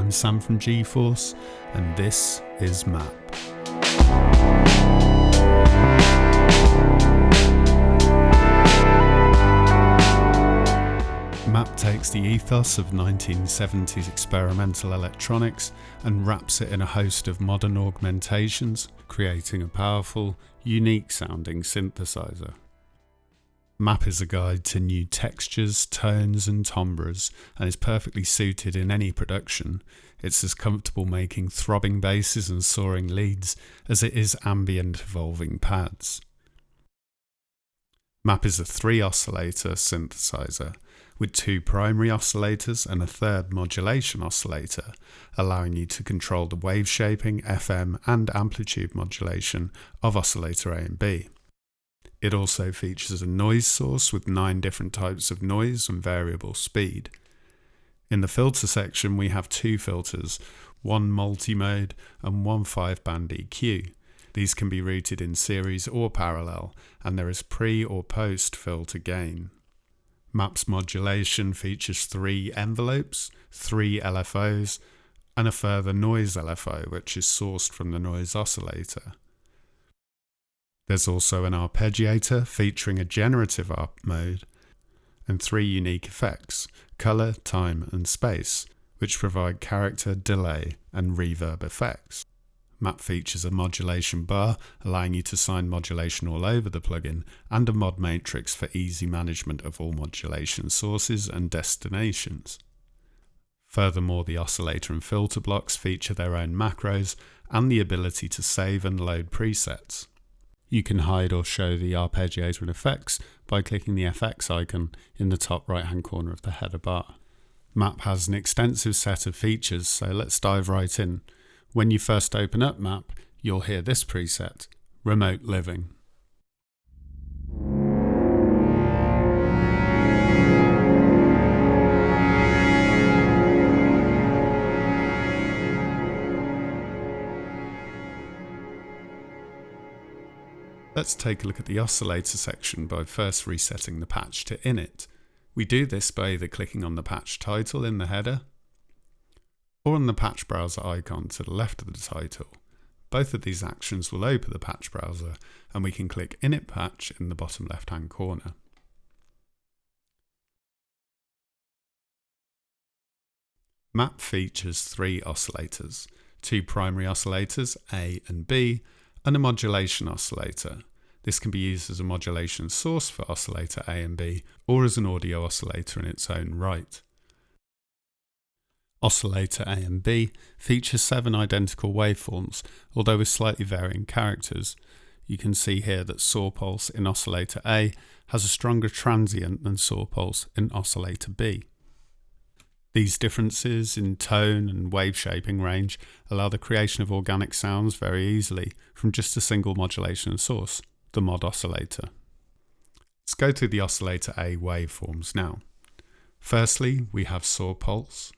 I'm Sam from GForce, and this is MAP. MAP takes the ethos of 1970s experimental electronics and wraps it in a host of modern augmentations, creating a powerful, unique sounding synthesizer. MAP is a guide to new textures, tones and timbres, and is perfectly suited in any production. It's as comfortable making throbbing basses and soaring leads as it is ambient evolving pads. MAP is a 3-oscillator synthesizer with 2 primary oscillators and a 3rd modulation oscillator, allowing you to control the wave shaping, FM and amplitude modulation of oscillator A and B. It also features a noise source with 9 different types of noise and variable speed. In the filter section we have 2 filters, one multi-mode and one 5-band EQ. These can be routed in series or parallel, and there is pre or post filter gain. MAP's modulation features 3 envelopes, 3 LFOs and a further noise LFO which is sourced from the noise oscillator. There's also an arpeggiator featuring a generative arp mode and 3 unique effects, colour, time and space, which provide character, delay and reverb effects. MAP features a modulation bar, allowing you to assign modulation all over the plugin, and a mod matrix for easy management of all modulation sources and destinations. Furthermore, the oscillator and filter blocks feature their own macros and the ability to save and load presets. You can hide or show the arpeggiator and effects by clicking the FX icon in the top right hand corner of the header bar. MAP has an extensive set of features, so let's dive right in. When you first open up MAP, you'll hear this preset, Remote Living. Let's take a look at the oscillator section by first resetting the patch to init. We do this by either clicking on the patch title in the header or on the patch browser icon to the left of the title. Both of these actions will open the patch browser, and we can click init patch in the bottom left hand corner. MAP features 3 oscillators, 2 primary oscillators A and B, and a modulation oscillator. This can be used as a modulation source for oscillator A and B, or as an audio oscillator in its own right. Oscillator A and B feature 7 identical waveforms, although with slightly varying characters. You can see here that saw pulse in oscillator A has a stronger transient than saw pulse in oscillator B. These differences in tone and wave shaping range allow the creation of organic sounds very easily from just a single modulation source, the mod oscillator. Let's go through the oscillator A waveforms now. Firstly, we have saw pulse.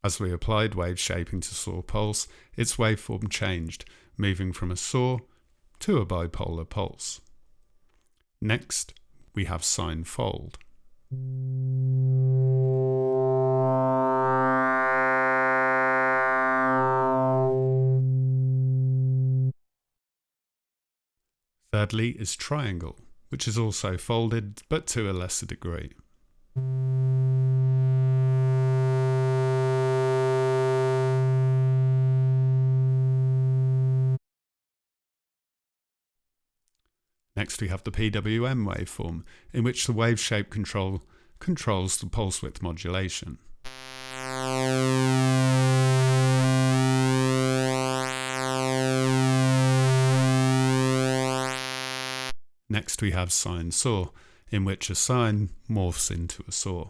As we applied wave shaping to saw pulse, its waveform changed, moving from a saw to a bipolar pulse. Next, we have sine fold. Thirdly is triangle, which is also folded, but to a lesser degree. Next we have the PWM waveform, in which the wave shape controls the pulse width modulation. Next we have sine saw, in which a sine morphs into a saw.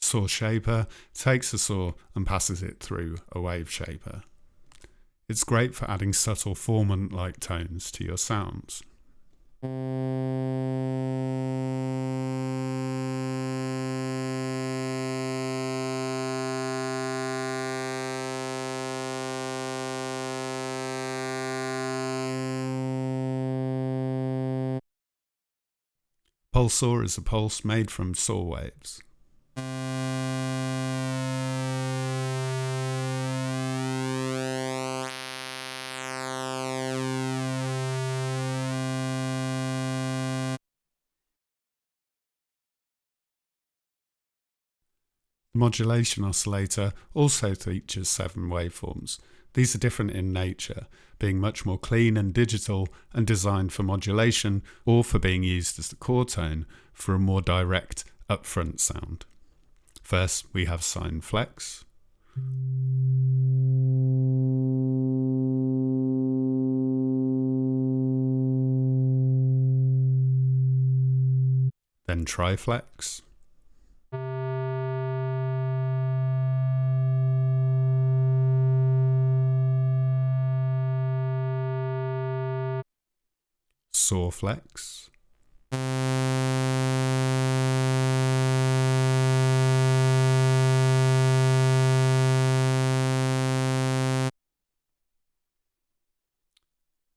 Saw shaper takes a saw and passes it through a wave shaper. It's great for adding subtle formant-like tones to your sounds. Pulsor is a pulse made from saw waves. The modulation oscillator also features 7 waveforms. These are different in nature, being much more clean and digital and designed for modulation or for being used as the core tone for a more direct upfront sound. First, we have sine flex. Then triflex. Sawflex.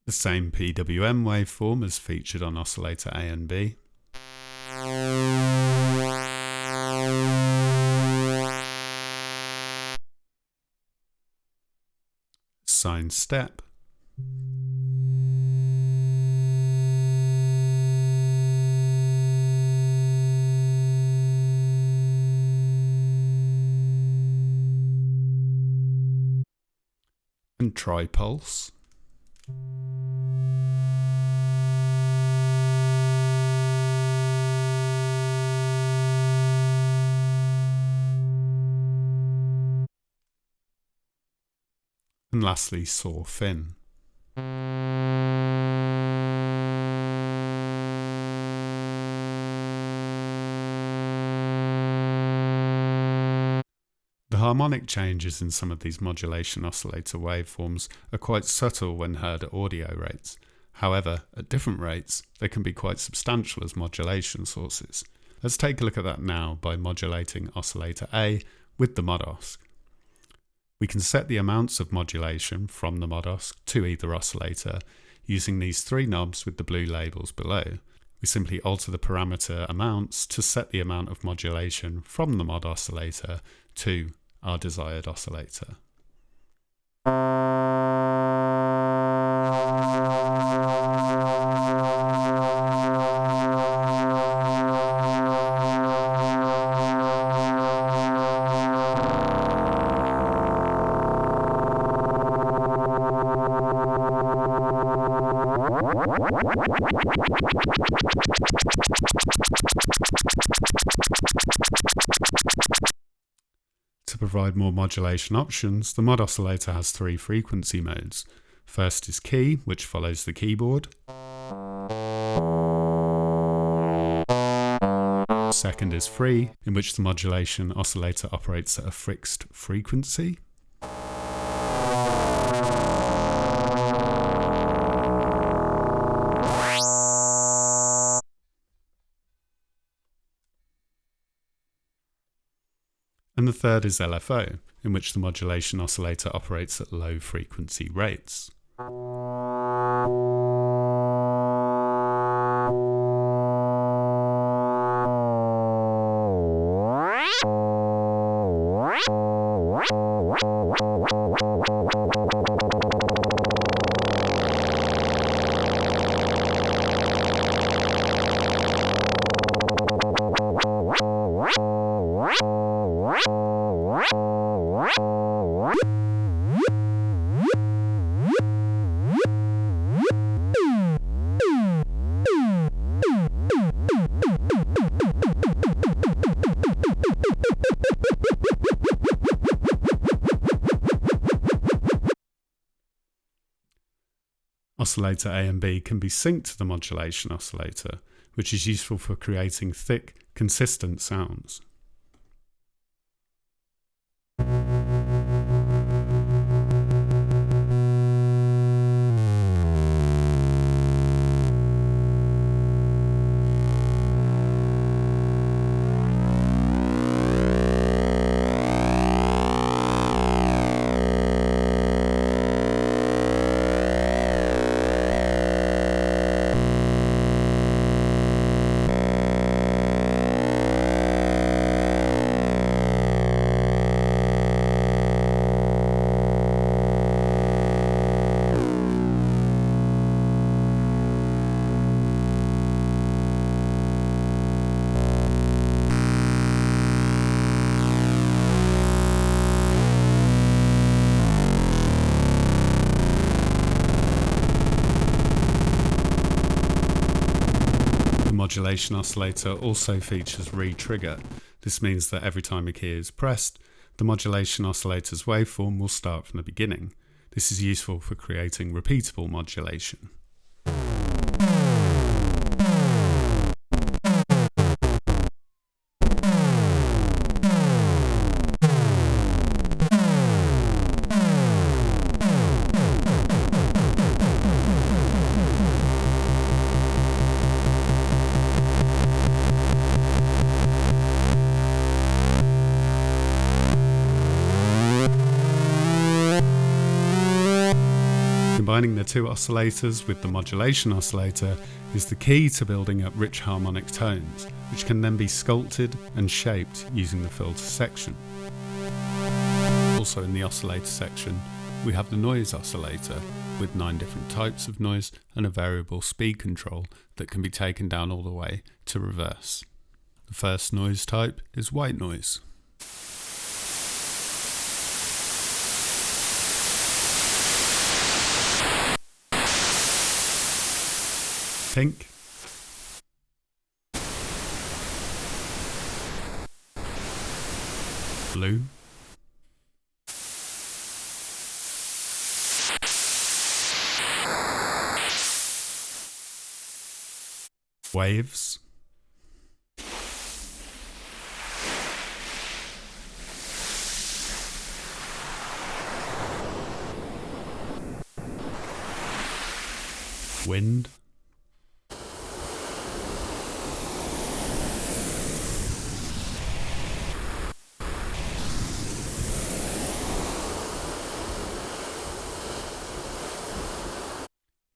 The same PWM waveform as featured on oscillator A and B. Sine step. And tripulse. And lastly, saw fin. The harmonic changes in some of these modulation oscillator waveforms are quite subtle when heard at audio rates. However, at different rates, they can be quite substantial as modulation sources. Let's take a look at that now by modulating oscillator A with the mod-osc. We can set the amounts of modulation from the mod-osc to either oscillator using these 3 knobs with the blue labels below. We simply alter the parameter amounts to set the amount of modulation from the mod oscillator to our desired oscillator. To provide more modulation options, the mod oscillator has 3 frequency modes. First is key, which follows the keyboard. Second is free, in which the modulation oscillator operates at a fixed frequency. And the third is LFO, in which the modulation oscillator operates at low frequency rates. Oscillator A and B can be synced to the modulation oscillator, which is useful for creating thick, consistent sounds. modulation oscillator also features re-trigger. This means that every time a key is pressed, the modulation oscillator's waveform will start from the beginning. This is useful for creating repeatable modulation. Combining the two oscillators with the modulation oscillator is the key to building up rich harmonic tones, which can then be sculpted and shaped using the filter section. Also in the oscillator section, we have the noise oscillator with 9 different types of noise and a variable speed control that can be taken down all the way to reverse. The first noise type is white noise. Pink, blue, waves, wind,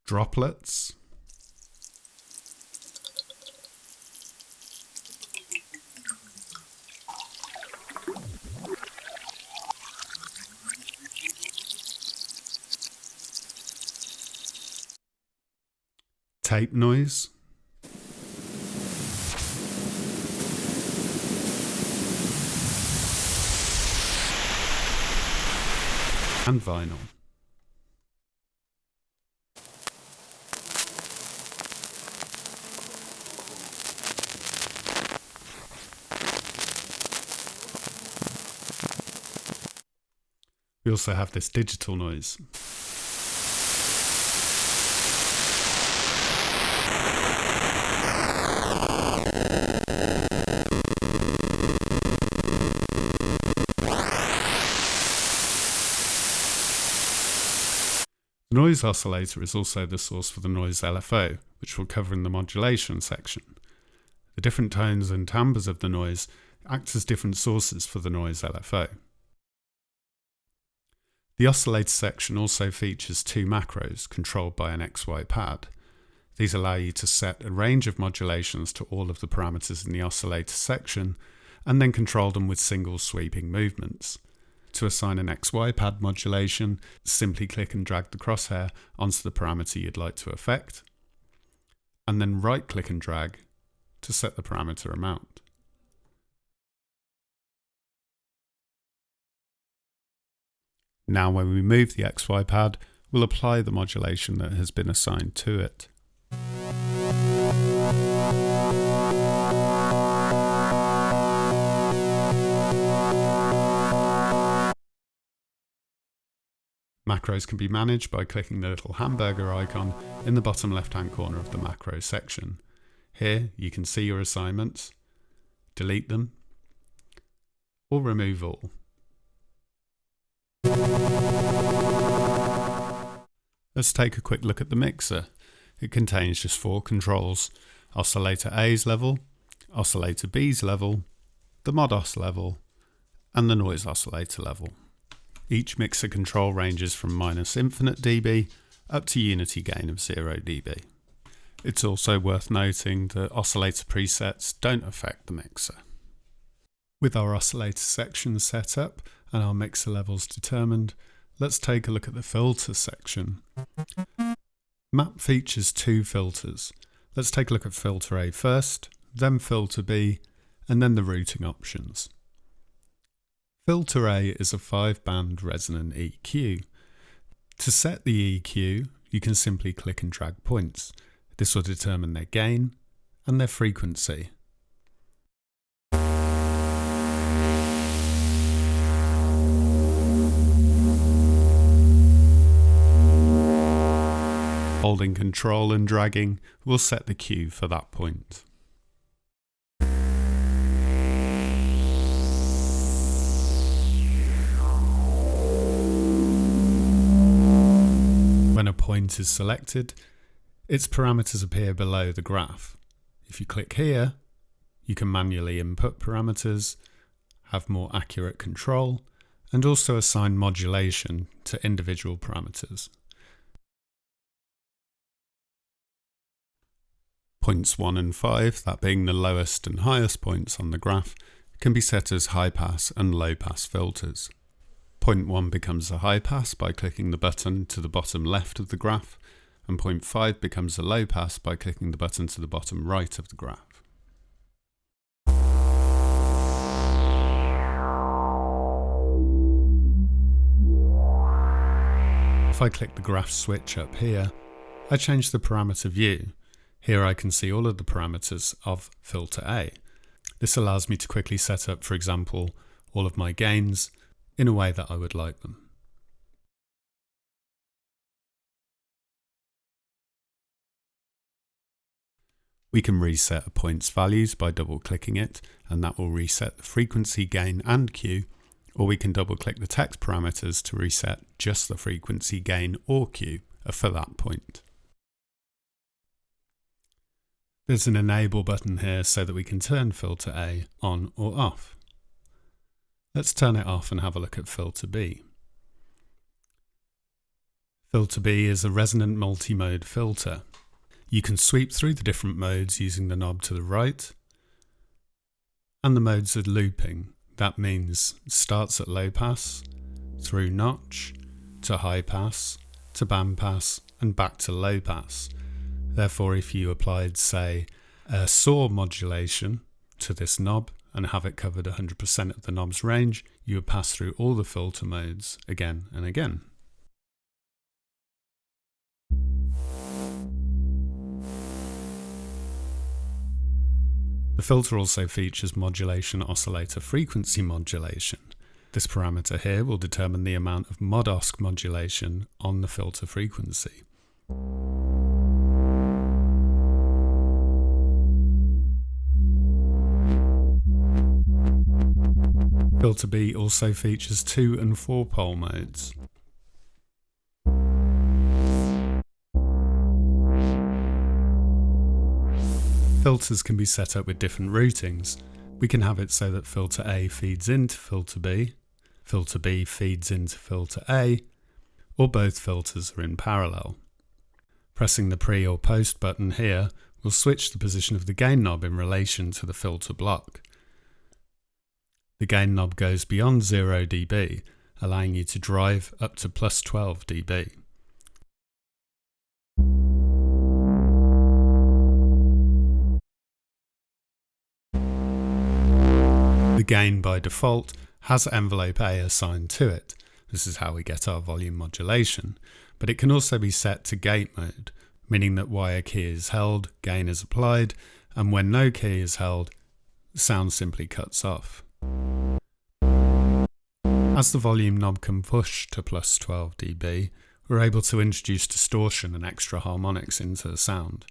droplets, tape noise, and vinyl. We also have this digital noise. The noise oscillator is also the source for the noise LFO, which we'll cover in the modulation section. The different tones and timbres of the noise act as different sources for the noise LFO. The oscillator section also features 2 macros controlled by an XY pad. These allow you to set a range of modulations to all of the parameters in the oscillator section and then control them with single sweeping movements. To assign an XY pad modulation, simply click and drag the crosshair onto the parameter you'd like to affect, and then right click and drag to set the parameter amount. Now when we move the XY pad, we'll apply the modulation that has been assigned to it. Macros can be managed by clicking the little hamburger icon in the bottom left-hand corner of the macro section. Here you can see your assignments, delete them, or remove all. Let's take a quick look at the mixer. It contains just 4 controls: oscillator A's level, oscillator B's level, the mod os level, and the noise oscillator level. Each mixer control ranges from -infinite dB up to unity gain of 0 dB. It's also worth noting that oscillator presets don't affect the mixer. With our oscillator section set up and our mixer levels determined, let's take a look at the filter section. MAP features 2 filters. Let's take a look at filter A first, then filter B, and then the routing options. Filter A is a 5-band resonant EQ. To set the EQ, you can simply click and drag points. This will determine their gain and their frequency. Holding Control and dragging will set the cue for that point. When a point is selected, its parameters appear below the graph. If you click here, you can manually input parameters, have more accurate control, and also assign modulation to individual parameters. Points 1 and 5, that being the lowest and highest points on the graph, can be set as high pass and low pass filters. Point 1 becomes a high pass by clicking the button to the bottom left of the graph, and point 5 becomes a low pass by clicking the button to the bottom right of the graph. If I click the graph switch up here, I change the parameter view. Here I can see all of the parameters of filter A. This allows me to quickly set up, for example, all of my gains in a way that I would like them. We can reset a point's values by double clicking it, and that will reset the frequency, gain and cue, or we can double click the text parameters to reset just the frequency, gain or cue for that point. There's an enable button here so that we can turn filter A on or off. Let's turn it off and have a look at filter B. Filter B is a resonant multi-mode filter. You can sweep through the different modes using the knob to the right, and the modes are looping. That means it starts at low pass, through notch, to high pass, to band pass, and back to low pass. Therefore, if you applied, say, a saw modulation to this knob and have it covered 100% of the knob's range, you would pass through all the filter modes again and again. The filter also features modulation oscillator frequency modulation. This parameter here will determine the amount of mod-osc modulation on the filter frequency. Filter B also features 2 and 4-pole modes. Filters can be set up with different routings. We can have it so that filter A feeds into filter B feeds into filter A, or both filters are in parallel. Pressing the pre or post button here will switch the position of the gain knob in relation to the filter block. The gain knob goes beyond 0 dB, allowing you to drive up to plus 12 dB. The gain by default has envelope A assigned to it. This is how we get our volume modulation, but it can also be set to gate mode, meaning that while a key is held, gain is applied, and when no key is held, the sound simply cuts off. As the volume knob can push to plus 12 dB, we're able to introduce distortion and extra harmonics into the sound.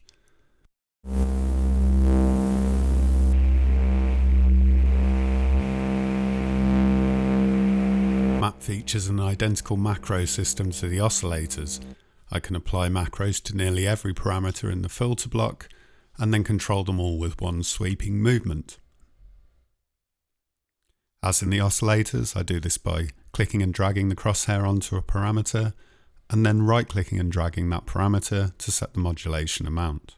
MAP features an identical macro system to the oscillators. I can apply macros to nearly every parameter in the filter block and then control them all with one sweeping movement. As in the oscillators, I do this by clicking and dragging the crosshair onto a parameter and then right-clicking and dragging that parameter to set the modulation amount.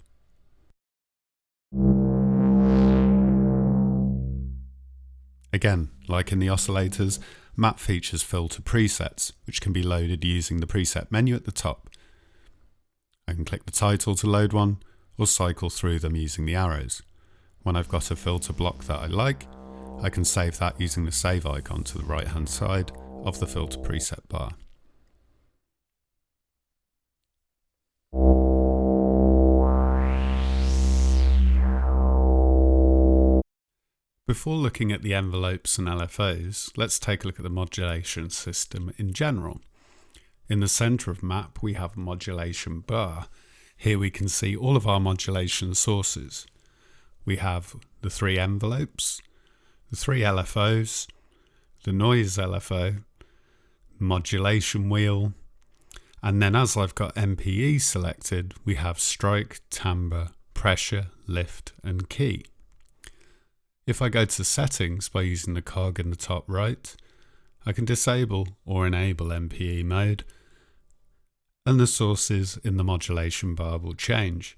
Again, like in the oscillators, MAP features filter presets, which can be loaded using the preset menu at the top. I can click the title to load one, or cycle through them using the arrows. When I've got a filter block that I like, I can save that using the save icon to the right hand side of the filter preset bar. Before looking at the envelopes and LFOs, let's take a look at the modulation system in general. In the center of MAP, we have a modulation bar. Here we can see all of our modulation sources. We have the 3 envelopes, the 3 LFOs, the noise LFO, modulation wheel, and then as I've got MPE selected, we have strike, timbre, pressure, lift, and key. If I go to settings by using the cog in the top right, I can disable or enable MPE mode, and the sources in the modulation bar will change.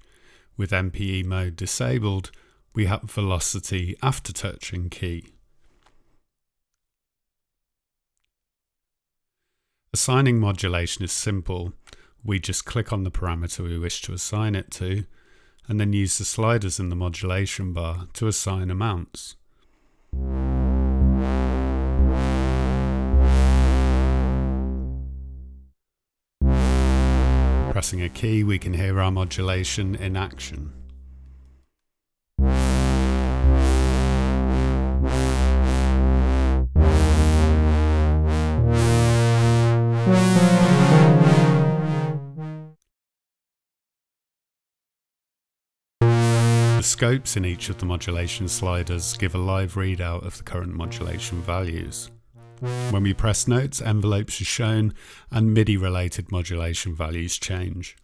With MPE mode disabled, we have velocity after touching key. Assigning modulation is simple. We just click on the parameter we wish to assign it to, and then use the sliders in the modulation bar to assign amounts. Pressing a key, we can hear our modulation in action. The scopes in each of the modulation sliders give a live readout of the current modulation values. When we press notes, envelopes are shown and MIDI related modulation values change.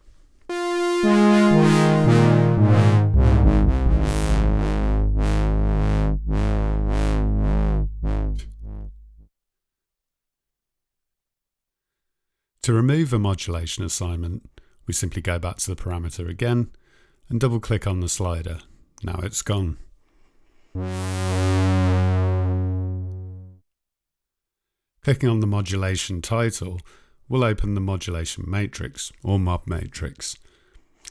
To remove a modulation assignment, we simply go back to the parameter again and double click on the slider. Now it's gone. Clicking on the modulation title will open the modulation matrix or mod matrix.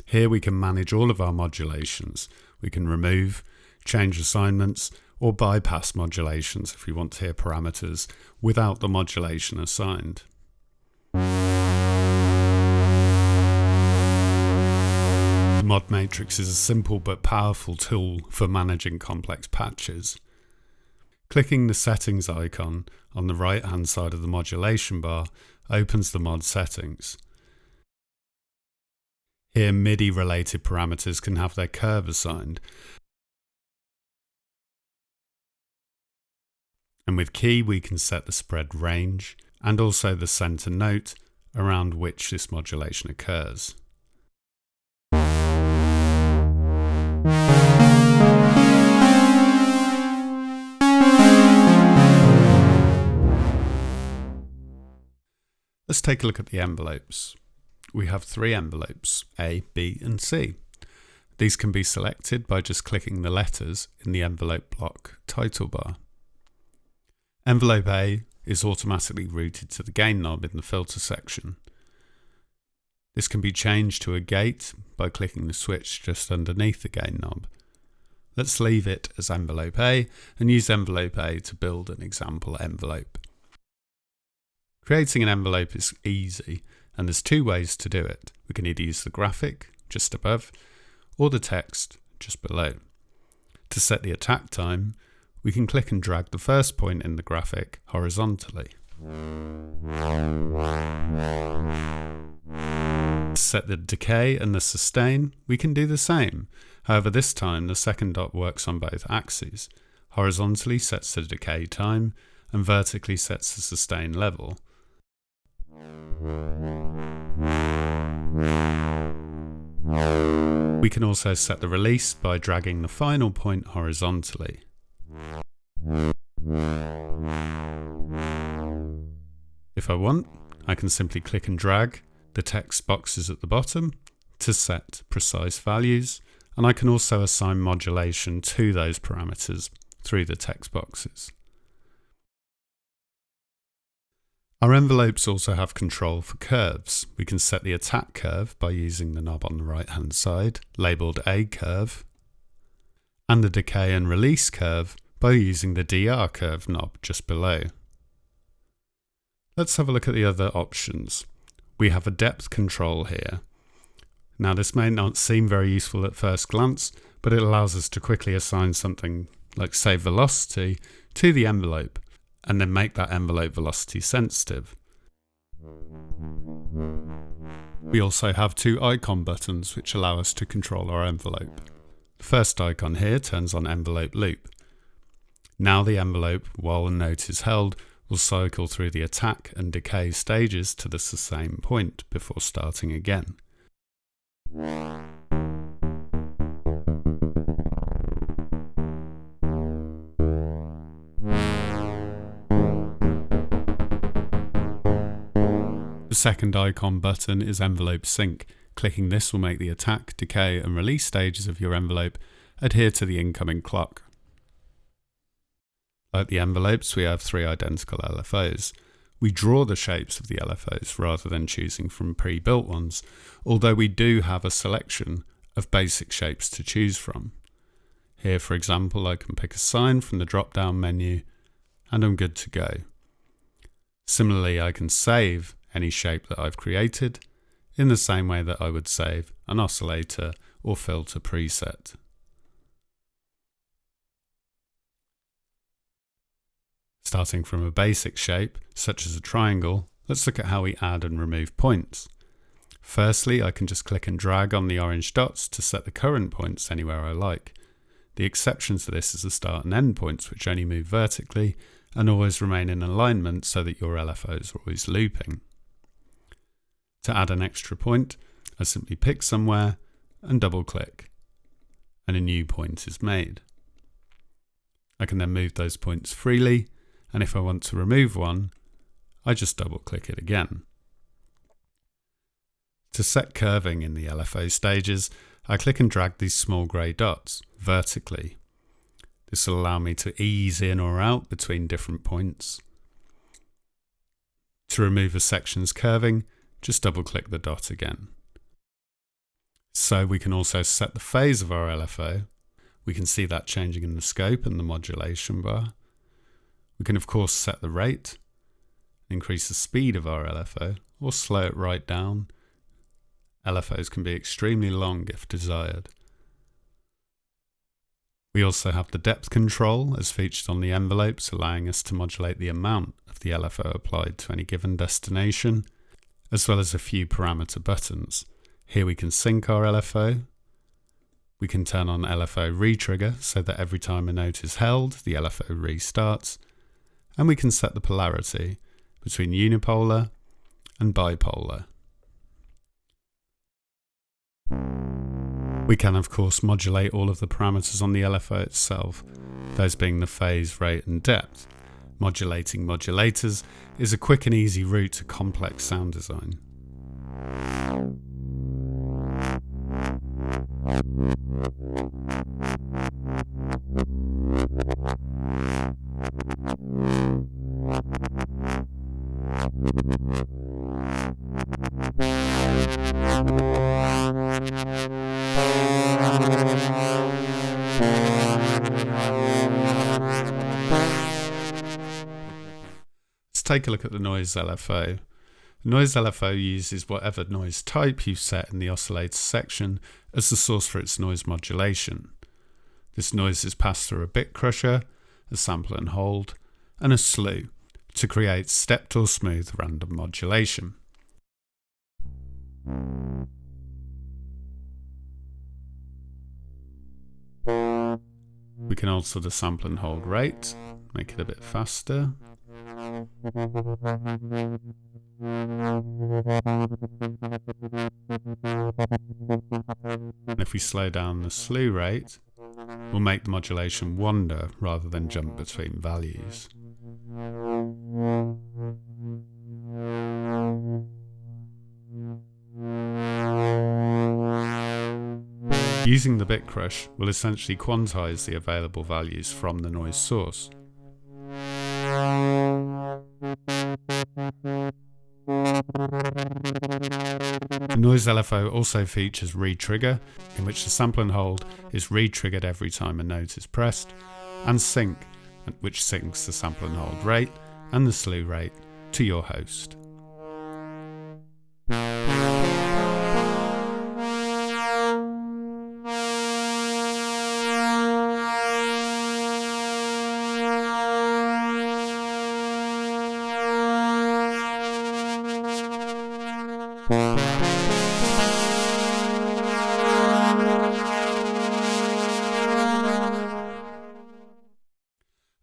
Here we can manage all of our modulations. We can remove, change assignments, or bypass modulations if we want to hear parameters without the modulation assigned. The mod matrix is a simple but powerful tool for managing complex patches. Clicking the settings icon on the right hand side of the modulation bar opens the mod settings. Here MIDI related parameters can have their curve assigned, and with key we can set the spread range and also the center note around which this modulation occurs. Let's take a look at the envelopes. We have 3 envelopes, A, B and C. These can be selected by just clicking the letters in the envelope block title bar. Envelope A is automatically routed to the gain knob in the filter section. This can be changed to a gate by clicking the switch just underneath the gain knob. Let's leave it as envelope A and use envelope A to build an example envelope. Creating an envelope is easy, and there's 2 ways to do it. We can either use the graphic just above or the text just below. To set the attack time, we can click and drag the first point in the graphic horizontally. To set the decay and the sustain, we can do the same. However, this time the second dot works on both axes. Horizontally sets the decay time and vertically sets the sustain level. We can also set the release by dragging the final point horizontally. If I want, I can simply click and drag the text boxes at the bottom to set precise values, and I can also assign modulation to those parameters through the text boxes. Our envelopes also have control for curves. We can set the attack curve by using the knob on the right hand side, labelled A curve, and the decay and release curve by using the DR curve knob just below. Let's have a look at the other options. We have a depth control here. Now this may not seem very useful at first glance, but it allows us to quickly assign something like save velocity, to the envelope, and then make that envelope velocity sensitive. We also have two icon buttons which allow us to control our envelope. The first icon here turns on envelope loop. Now the envelope, while a note is held, will cycle through the attack and decay stages to the same point before starting again. The second icon button is envelope sync. Clicking this will make the attack, decay and release stages of your envelope adhere to the incoming clock. Like the envelopes, we have three identical LFOs. We draw the shapes of the LFOs rather than choosing from pre-built ones, although we do have a selection of basic shapes to choose from. Here, for example, I can pick a sign from the drop-down menu and I'm good to go. Similarly, I can save any shape that I've created in the same way that I would save an oscillator or filter preset. Starting from a basic shape, such as a triangle, let's look at how we add and remove points. Firstly, I can just click and drag on the orange dots to set the current points anywhere I like. The exception to this is the start and end points, which only move vertically and always remain in alignment so that your LFOs are always looping. To add an extra point, I simply pick somewhere and double click, and a new point is made. I can then move those points freely, and if I want to remove one, I just double click it again. To set curving in the LFO stages, I click and drag these small grey dots vertically. This will allow me to ease in or out between different points. To remove a section's curving, just double click the dot again. So we can also set the phase of our LFO. We can see that changing in the scope and the modulation bar. We can of course set the rate, increase the speed of our LFO, or slow it right down. LFOs can be extremely long if desired. We also have the depth control as featured on the envelopes, allowing us to modulate the amount of the LFO applied to any given destination, as well as a few parameter buttons. Here we can sync our LFO. We can turn on LFO retrigger so that every time a note is held, the LFO restarts. And we can set the polarity between unipolar and bipolar. We can of course modulate all of the parameters on the LFO itself, those being the phase, rate and depth. Modulating modulators is a quick and easy route to complex sound design. Let's take a look at the noise LFO. The noise LFO uses whatever noise type you set in the oscillator section as the source for its noise modulation. This noise is passed through a bit crusher, a sample and hold, and a slew to create stepped or smooth random modulation. We can alter the sample and hold rate, make it a bit faster. And if we slow down the slew rate, we'll make the modulation wander rather than jump between values. Using the bit crush will essentially quantize the available values from the noise source. The noise LFO also features retrigger, in which the sample and hold is re-triggered every time a note is pressed, and sync, which syncs the sample and hold rate and the slew rate to your host.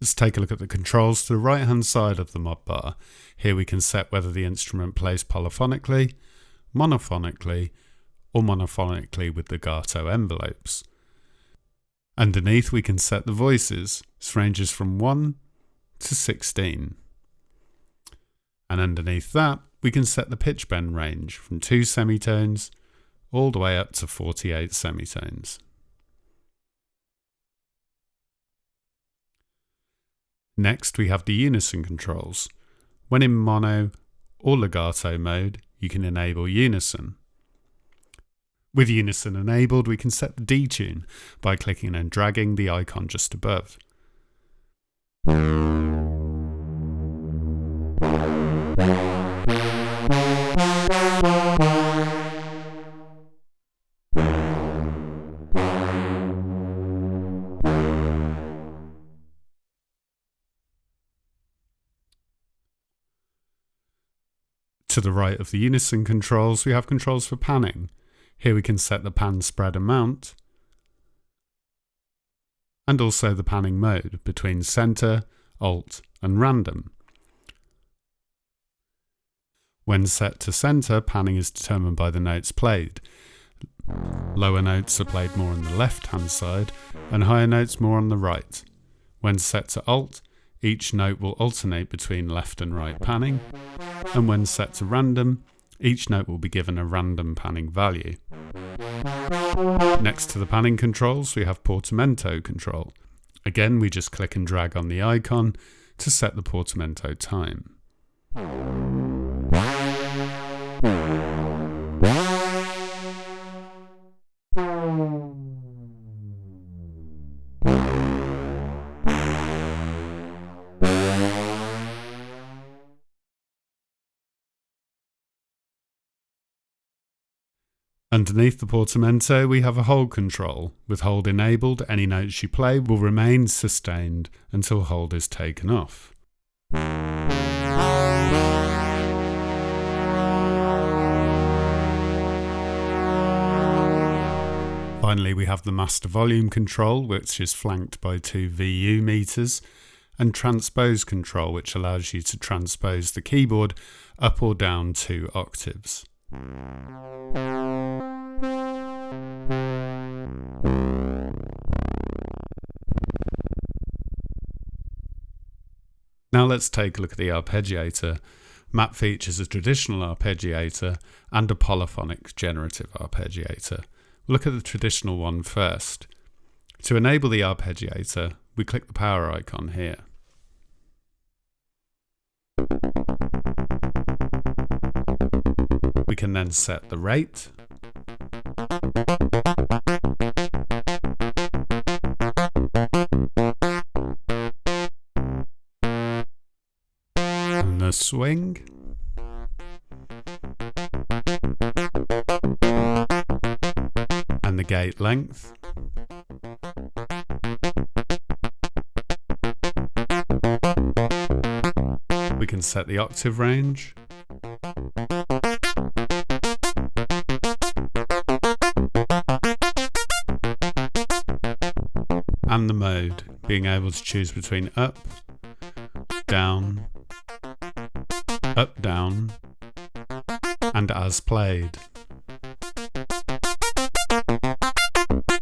Let's take a look at the controls to the right hand side of the mod bar. Here we can set whether the instrument plays polyphonically, monophonically, or monophonically with legato envelopes. Underneath we can set the voices. This ranges from 1 to 16. And underneath that we can set the pitch bend range from 2 semitones all the way up to 48 semitones. Next we have the unison controls. When in mono or legato mode, you can enable unison. With unison enabled, we can set the detune by clicking and dragging the icon just above. To the right of the unison controls, we have controls for panning. Here we can set the pan spread amount and also the panning mode between center, alt and random. When set to center, panning is determined by the notes played. Lower notes are played more on the left hand side and higher notes more on the right. When set to alt, each note will alternate between left and right panning, and when set to random, each note will be given a random panning value. Next to the panning controls, we have portamento control. Again, we just click and drag on the icon to set the portamento time. Underneath the portamento, we have a hold control. With hold enabled, any notes you play will remain sustained until hold is taken off. Finally, we have the master volume control, which is flanked by 2 VU meters, and transpose control, which allows you to transpose the keyboard up or down 2 octaves. Now let's take a look at the arpeggiator. MAP features a traditional arpeggiator and a polyphonic generative arpeggiator. We'll look at the traditional one first. To enable the arpeggiator, we click the power icon here. We can then set the rate, and the swing, and the gate length, we can set the octave range, and the mode, being able to choose between up, down, and as played.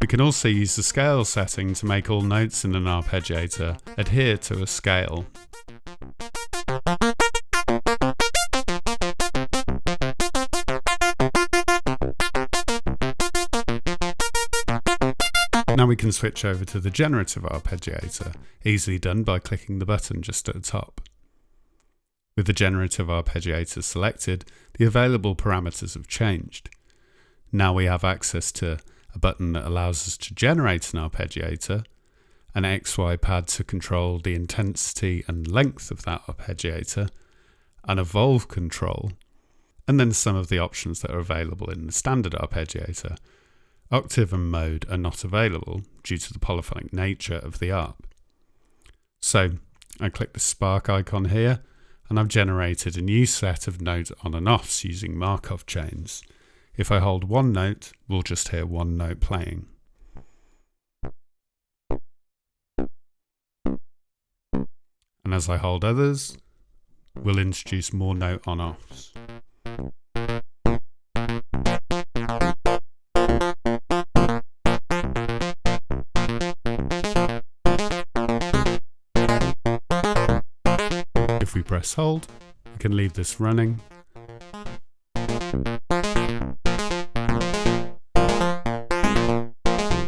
We can also use the scale setting to make all notes in an arpeggiator adhere to a scale. Now we can switch over to the generative arpeggiator, easily done by clicking the button just at the top. With the generative arpeggiator selected, the available parameters have changed. Now we have access to a button that allows us to generate an arpeggiator, an XY pad to control the intensity and length of that arpeggiator, an evolve control, and then some of the options that are available in the standard arpeggiator. Octave and mode are not available due to the polyphonic nature of the ARP. So I click the spark icon here, and I've generated a new set of note on and offs using Markov chains. If I hold one note, we'll just hear one note playing. And as I hold others, we'll introduce more note on-offs. If we press hold, we can leave this running.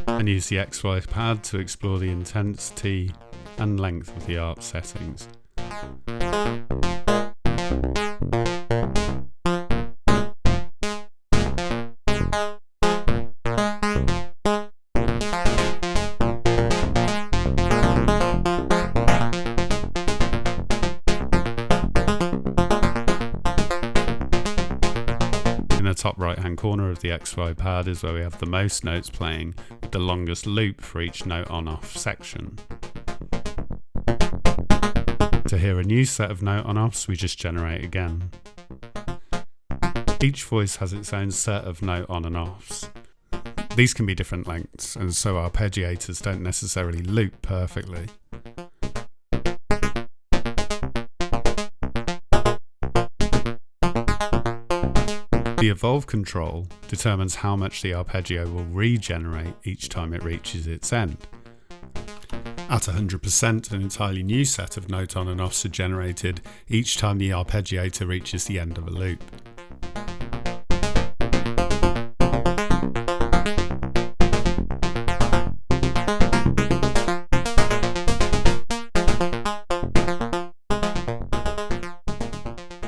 And use the XY pad to explore the intensity and length of the ARP settings. In the top right hand corner of the XY pad is where we have the most notes playing, with the longest loop for each note on off section. To hear a new set of note on offs, we just generate again. Each voice has its own set of note on and offs. These can be different lengths, and so arpeggiators don't necessarily loop perfectly. The evolve control determines how much the arpeggio will regenerate each time it reaches its end. At 100%, an entirely new set of note on and offs are generated each time the arpeggiator reaches the end of a loop.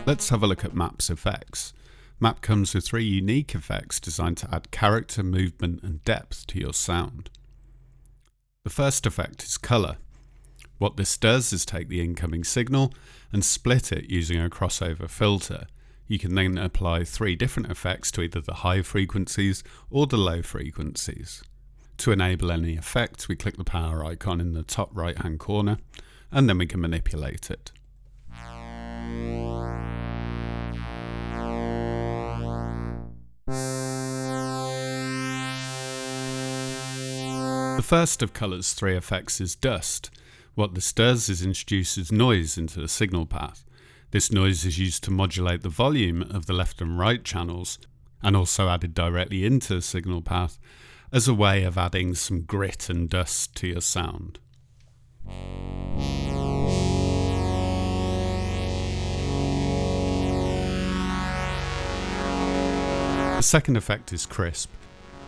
Let's have a look at MAP's effects. MAP comes with 3 unique effects designed to add character, movement and depth to your sound. The first effect is colour. What this does is take the incoming signal and split it using a crossover filter. You can then apply 3 different effects to either the high frequencies or the low frequencies. To enable any effect, we click the power icon in the top right hand corner and then we can manipulate it. The first of colour's 3 effects is dust. What this does is introduces noise into the signal path. This noise is used to modulate the volume of the left and right channels, and also added directly into the signal path as a way of adding some grit and dust to your sound. The second effect is crisp,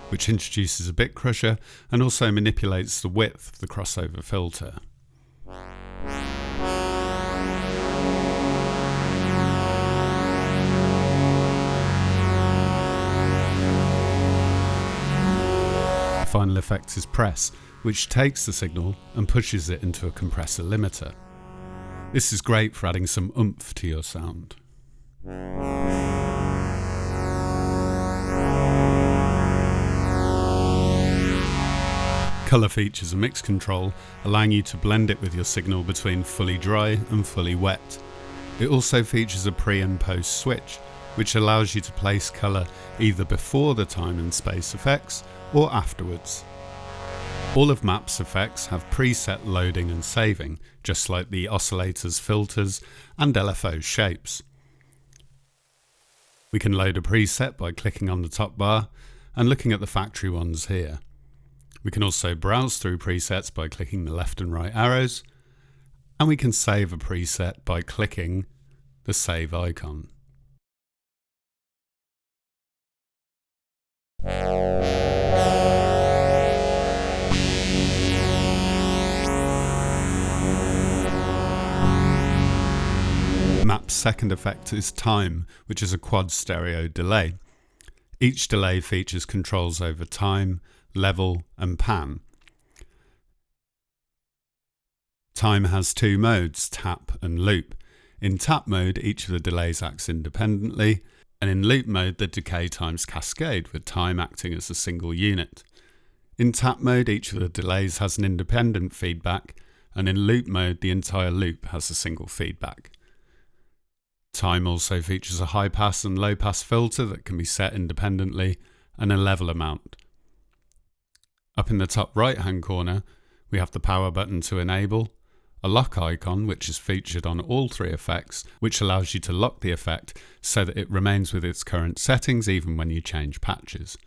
which introduces a bit crusher and also manipulates the width of the crossover filter. The final effect is press, which takes the signal and pushes it into a compressor limiter. This is great for adding some oomph to your sound. Colour features a mix control, allowing you to blend it with your signal between fully dry and fully wet. It also features a pre and post switch, which allows you to place colour either before the time and space effects or afterwards. All of MAP's effects have preset loading and saving, just like the oscillators, filters and LFO shapes. We can load a preset by clicking on the top bar and looking at the factory ones here. We can also browse through presets by clicking the left and right arrows, and we can save a preset by clicking the save icon. MAP's second effect is time, which is a quad stereo delay. Each delay features controls over time, level and pan. Time has 2 modes, tap and loop. In tap mode, each of the delays acts independently, and in loop mode the decay times cascade, with time acting as a single unit. In tap mode, each of the delays has an independent feedback, and in loop mode the entire loop has a single feedback. Time also features a high pass and low pass filter that can be set independently, and a level amount. Up in the top right hand corner we have the power button to enable, a lock icon which is featured on all three effects, which allows you to lock the effect so that it remains with its current settings even when you change patches.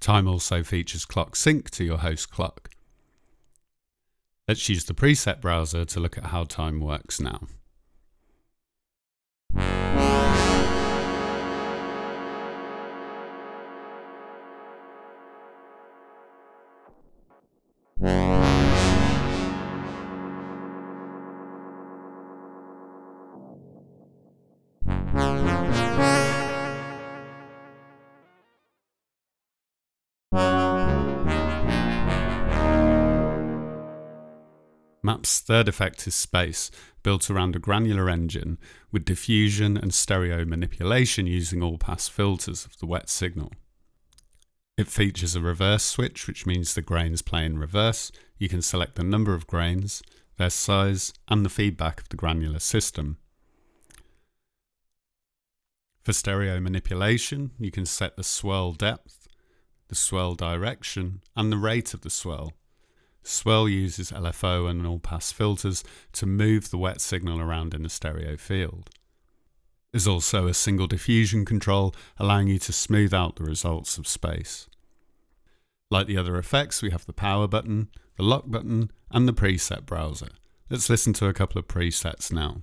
Time also features clock sync to your host clock. Let's use the preset browser to look at how time works now. MAP's third effect is space, built around a granular engine with diffusion and stereo manipulation using all-pass filters of the wet signal. It features a reverse switch, which means the grains play in reverse. You can select the number of grains, their size, and the feedback of the granular system. For stereo manipulation, you can set the swirl depth, the swirl direction, and the rate of the swirl. Swirl uses LFO and all-pass filters to move the wet signal around in a stereo field. There's also a single diffusion control, allowing you to smooth out the results of space. Like the other effects, we have the power button, the lock button, and the preset browser. Let's listen to a couple of presets now.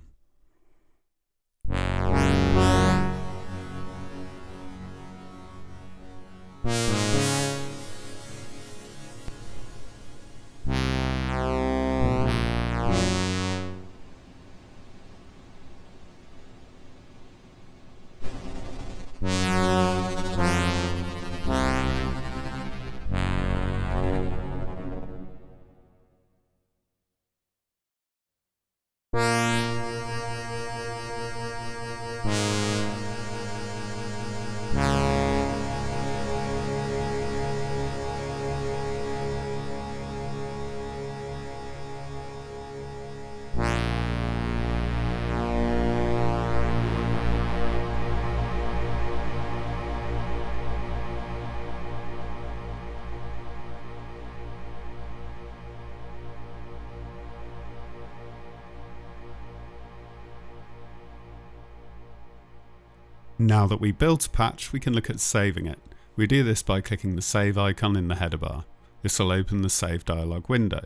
Now that we built a patch, we can look at saving it. We do this by clicking the save icon in the header bar. This will open the save dialog window.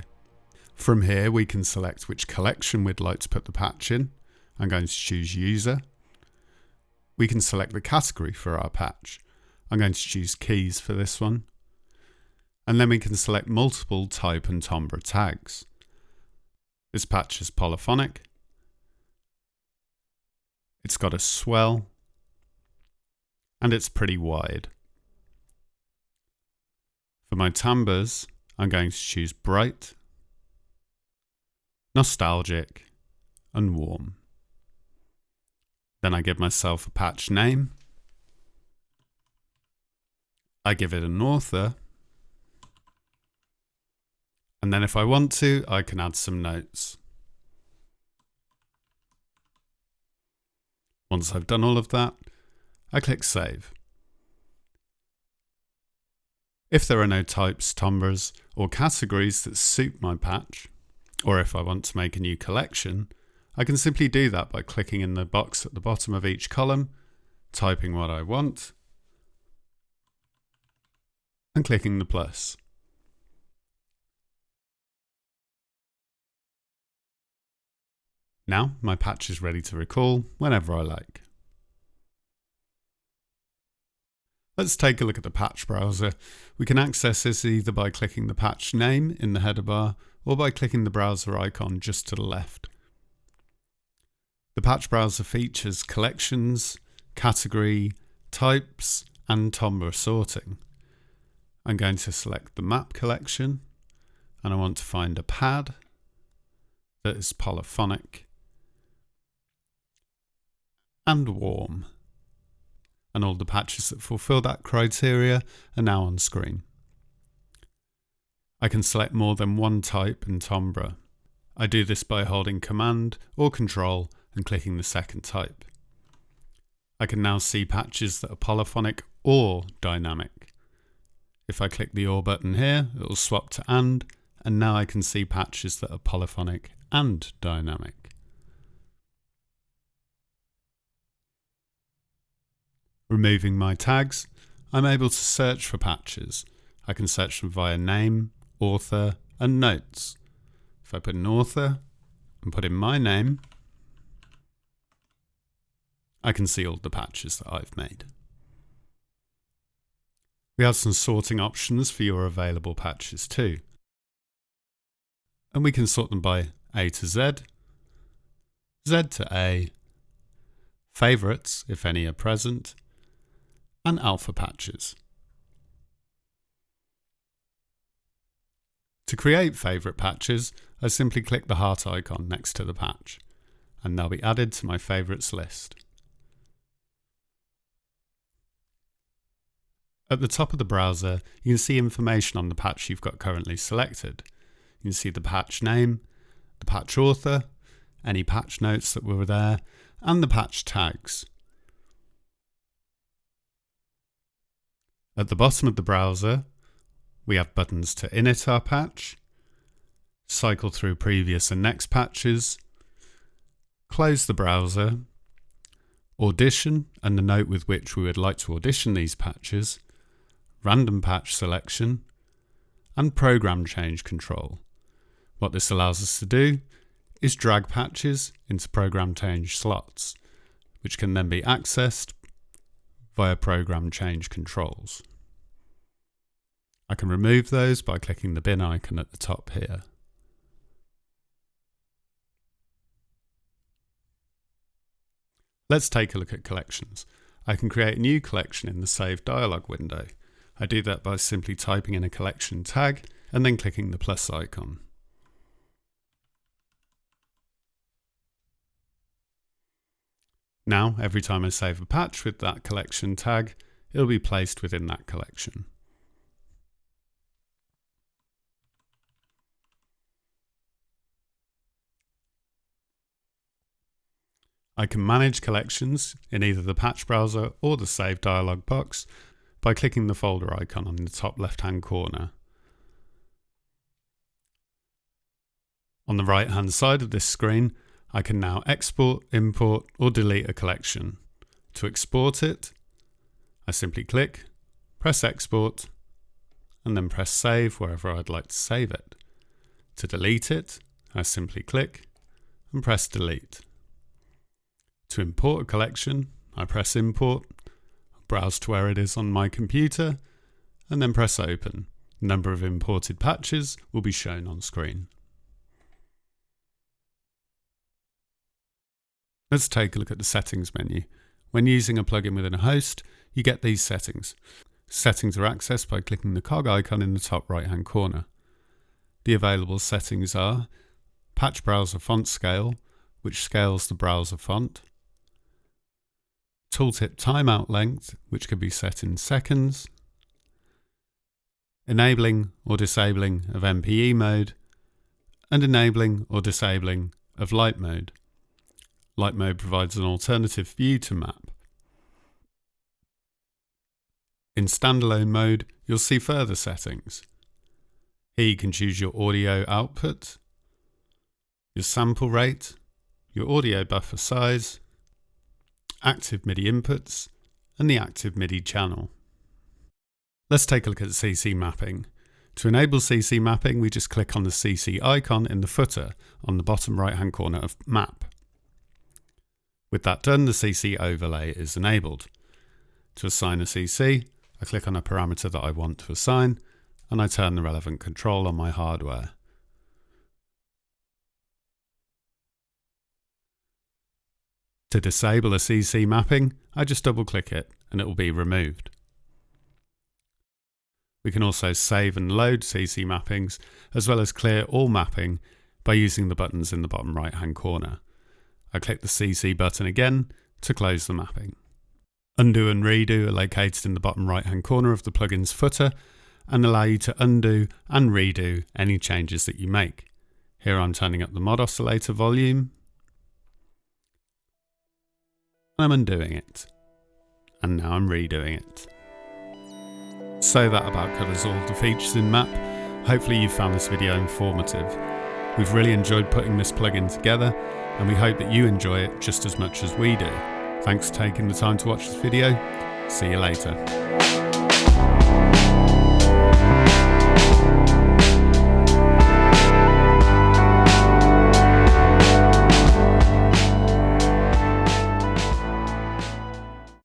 From here we can select which collection we'd like to put the patch in. I'm going to choose user. We can select the category for our patch. I'm going to choose keys for this one. And then we can select multiple type and timbre tags. This patch is polyphonic. It's got a swell. And it's pretty wide. For my timbres, I'm going to choose bright, nostalgic, and warm. Then I give myself a patch name. I give it an author. And then if I want to, I can add some notes. Once I've done all of that, I click save. If there are no types, timbres, or categories that suit my patch, or if I want to make a new collection, I can simply do that by clicking in the box at the bottom of each column, typing what I want, and clicking the plus. Now my patch is ready to recall whenever I like. Let's take a look at the patch browser. We can access this either by clicking the patch name in the header bar or by clicking the browser icon just to the left. The patch browser features collections, category, types, and timbre sorting. I'm going to select the map collection and I want to find a pad that is polyphonic and warm. And all the patches that fulfill that criteria are now on screen. I can select more than one type and timbre. I do this by holding Command or Control and clicking the second type. I can now see patches that are polyphonic or dynamic. If I click the OR button here, it will swap to and now I can see patches that are polyphonic and dynamic. Removing my tags, I'm able to search for patches. I can search them via name, author, and notes. If I put an author and put in my name, I can see all the patches that I've made. We have some sorting options for your available patches too. And we can sort them by A to Z, Z to A, favourites if any are present, and alpha patches. To create favourite patches, I simply click the heart icon next to the patch, and they'll be added to my favourites list. At the top of the browser, you can see information on the patch you've got currently selected. You can see the patch name, the patch author, any patch notes that were there, and the patch tags. At the bottom of the browser, we have buttons to init our patch, cycle through previous and next patches, close the browser, audition and the note with which we would like to audition these patches, random patch selection, and program change control. What this allows us to do is drag patches into program change slots, which can then be accessed via program change controls. I can remove those by clicking the bin icon at the top here. Let's take a look at collections. I can create a new collection in the Save Dialog window. I do that by simply typing in a collection tag and then clicking the plus icon. Now, every time I save a patch with that collection tag, it'll be placed within that collection. I can manage collections in either the patch browser or the Save dialog box by clicking the folder icon on the top left-hand corner. On the right-hand side of this screen, I can now export, import, or delete a collection. To export it, I simply click, press export, and then press save wherever I'd like to save it. To delete it, I simply click and press delete. To import a collection, I press import, browse to where it is on my computer, and then press open. The number of imported patches will be shown on screen. Let's take a look at the settings menu. When using a plugin within a host, you get these settings. Settings are accessed by clicking the cog icon in the top right-hand corner. The available settings are Patch Browser Font Scale, which scales the browser font, Tooltip Timeout Length, which can be set in seconds, Enabling or disabling of MPE mode, and enabling or disabling of light mode. Light mode provides an alternative view to map. In standalone mode, you'll see further settings. Here you can choose your audio output, your sample rate, your audio buffer size, active MIDI inputs, and the active MIDI channel. Let's take a look at CC mapping. To enable CC mapping, we just click on the CC icon in the footer on the bottom right-hand corner of Map. With that done, the CC overlay is enabled. To assign a CC, I click on a parameter that I want to assign, and I turn the relevant control on my hardware. To disable a CC mapping, I just double-click it and it will be removed. We can also save and load CC mappings, as well as clear all mapping by using the buttons in the bottom right-hand corner. I click the CC button again to close the mapping. Undo and redo are located in the bottom right-hand corner of the plugin's footer and allow you to undo and redo any changes that you make. Here I'm turning up the mod oscillator volume. I'm undoing it. And now I'm redoing it. So that about covers all of the features in MAP. Hopefully you found this video informative. We've really enjoyed putting this plugin together, and we hope that you enjoy it just as much as we do. Thanks for taking the time to watch this video. See you later.